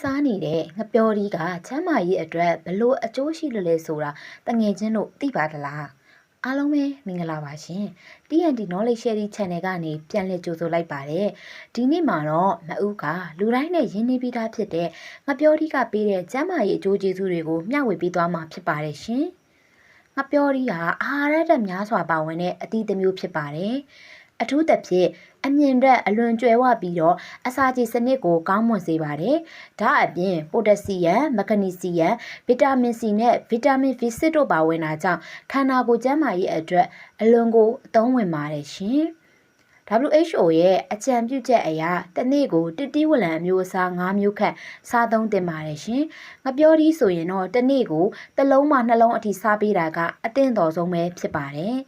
စားနေတဲ့ငပြော်ဒီကချမ်းမာရေးအတွက်ဘလို့အကျိုးရှိလို့လဲဆိုတာတငယ်ချင်းတို့သိပါသလားအားလုံးပဲမင်္ဂလာပါရှင် TNT Knowledge Sharing Channel ကနေပြန်လည်ကြိုဆိုလိုက်ပါတယ်ဒီနေ့မှာတော့မအူးကလူတိုင်းနဲ့ရင်းနှီးပြီးသားဖြစ်တဲ့ငပြော်ဒီကပေးတဲ့ချမ်းမာရေးအကျိုးကျေးဇူးတွေကိုမျှဝေပေးသွားမှာဖြစ်ပါတယ်ရှင်ငပြော်ဒီဟာအာဟာရဓာတ်များစွာပါဝင်တဲ့အသီးတစ်မျိုးဖြစ်ပါတယ်အထူးသဖြင့်အမြင့်တဲ့အလွန်ကျွဲဝပြီးတော့အစာချေစနစ်ကိုကောင်းမွန်စေပါတယ်။ဒါအပြင်ပိုတက်ဆီယမ်၊မဂနီဆီယမ်၊ဗီတာမင်စီနဲ့ဗီတာမင် B6 တို့ပါဝင်တာကြောင့်ခန္ဓာကိုယ်ကျန်းမာရေးအတွက်အလွန်ကိုအသုံးဝင်ပါတယ်ရှင်။ WHO ရဲ့အကြံပြုချက်အရတစ်နေ့ကိုတစ်တီးဝလံအမျိုးအစား9မျိုးခန့်စားသုံးသင့်ပါတယ်ရှင်။ငပြောဒီဆိုရင်တော့တစ်နေ့ကိုတစ်လုံးမှနှလုံးအထိစားပေးတာကအသင့်တော်ဆုံးပဲဖြစ်ပါတယ်။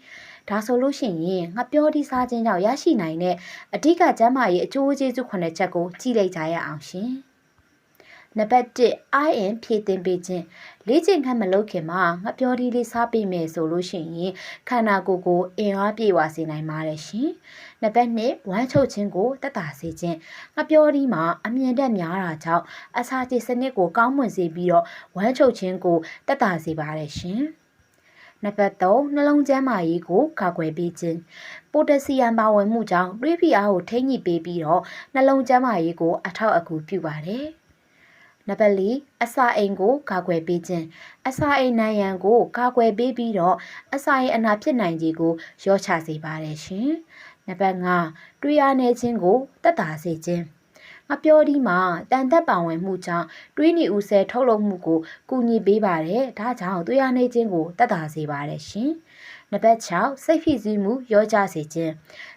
ဒါဆိုလို့ရှိရင်ငပြောဒီစားခြင်းကြောင့်ရရှိနိုင်တဲ့အဓိကကျန်းမာရေးအကျိုးကျေးဇူး9ချက်ကိုကြည့်လိုက်ကြရအောင်ရှင်။နံပါတ်1 iron ဖြည့်တင်ပေးခြင်းလေ့ကျင့်ခန်းမလုပ်ခင်မှာငပြောဒီလေးစားပေးမယ်ဆိုလို့ရှိရင်ခန္ဓာကိုယ်ကိုအင်အားပြေဝစေနိုင်ပါတယ်ရှင်။နံပါတ်2ဝမ်းချုပ်ခြင်းကိုတက်တာစေခြင်းငပြောဒီမှာအမြင့်တက်များတာကြောင့်အစာချေစနစ်ကိုကောင်းမွန်စေပြီးတော့ဝမ်းချုပ်ခြင်းကိုတက်တာစေပါတယ်ရှင်။နံပါတ်3နှလုံးကျန်းမာရေးကိုကာကွယ်ပေးခြင်းပိုတက်ဆီယမ်ပါဝင်မှုကြောင့်တွေးဖိအားကိုထိန်းညှိပေးပြီးတော့နှလုံးကျန်းမာရေးကိုအထောက်အကူပြုပါတယ်နံပါတ်4အစာအိမ်ကိုကာကွယ်ပေးခြင်းအစာအိမ်နိုင်ရန်ကိုကာကွယ်ပေးပြီးတော့အစာအိမ်အနာဖြစ်နိုင်ခြေကိုလျော့ချစေပါတယ်ရှင်နံပါတ်5တွေးအားနည်းခြင်းကိုတက်တာစေခြင်းငပြောဒီမှာတန်သက်ပါဝင်မှုကြောင့်တွေးနေဦးဆဲထုတ်လုပ်မှုကိုကူညီပေးပါတယ်ဒါကြောင့်သွေးအားနည်းခြင်းကိုတက်တာစေပါတယ်ရှင်နံပါတ်6စိတ်ဖိစီးမှုရောကြစေခြင်း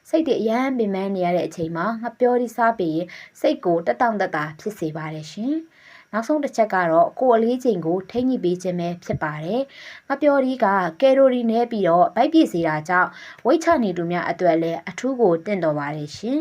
စိတ်တွေအယမ်းပင်ပန်းနေရတဲ့အချိန်မှာငပြောဒီစားပြီးရင်စိတ်ကိုတက်တောင့်တက်တာဖြစ်စေပါတယ်ရှင်နောက်ဆုံးတစ်ချက်ကတော့ကိုယ်အလေးချိန်ကိုထိန်းညှိပေးခြင်းပဲဖြစ်ပါတယ်ငပြောဒီကကယ်လိုရီနည်းပြီးတော့ဗိုက်ပြည့်စေတာကြောင့်ဝိတ်ချနေသူများအတွက်လည်းအထူးကိုတင့်တော်ပါတယ်ရှင်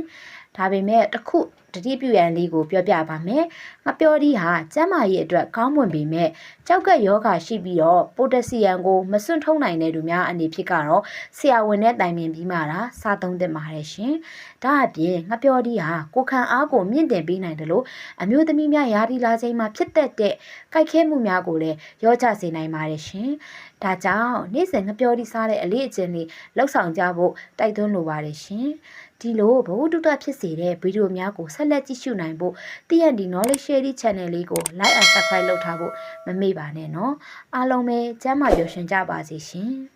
ဒါပေမဲ့တခုတတိပြုရန်လေးကိုပြောပြပါမယ်။ငပြောဒီဟာကျန်းမာရေးအတွက်ကောင်းမွန်ပေမဲ့ကြောက်ကက်ယောဂရှိပြီးတော့ပိုတက်ဆီယမ်ကိုမစွန့်ထုတ်နိုင်တဲ့သူများအနေဖြင့်ကတော့ဆရာဝန်နဲ့တိုင်ပင်ပြီးမှသာစားသုံးသင့်ပါတယ်ရှင်။ဒါအပြင်ငပြောဒီဟာကိုခံအားကိုမြင့်တင်ပေးနိုင်တယ်လို့အမျိုးသမီးများယာတီလာချိန်မှာဖြစ်တဲ့ကြိုက်ခဲမှုများကိုလည်းရောကြစေနိုင်ပါတယ်ရှင်။ဒါကြောင့်နေ့စဉ်ငပြောဒီစားတဲ့အလေးအကျင့်လေးလှုပ်ဆောင်ကြဖို့တိုက်တွန်းလိုပါတယ်ရှင်။ဒီလိုဘဝတုဒ္ဒဖြစ်စေတဲ့ဗီဒီယိုများကိုဆက်လက်ကြည့်ရှုနိုင်ဖို့ TNT Knowledge Sharing Channel လေးကို Like and Subscribe လုပ်ထားဖို့မမေ့ပါနဲ့နော်အားလုံးပဲကျမ်းမာပျော်ရွှင်ကြပါစေရှင်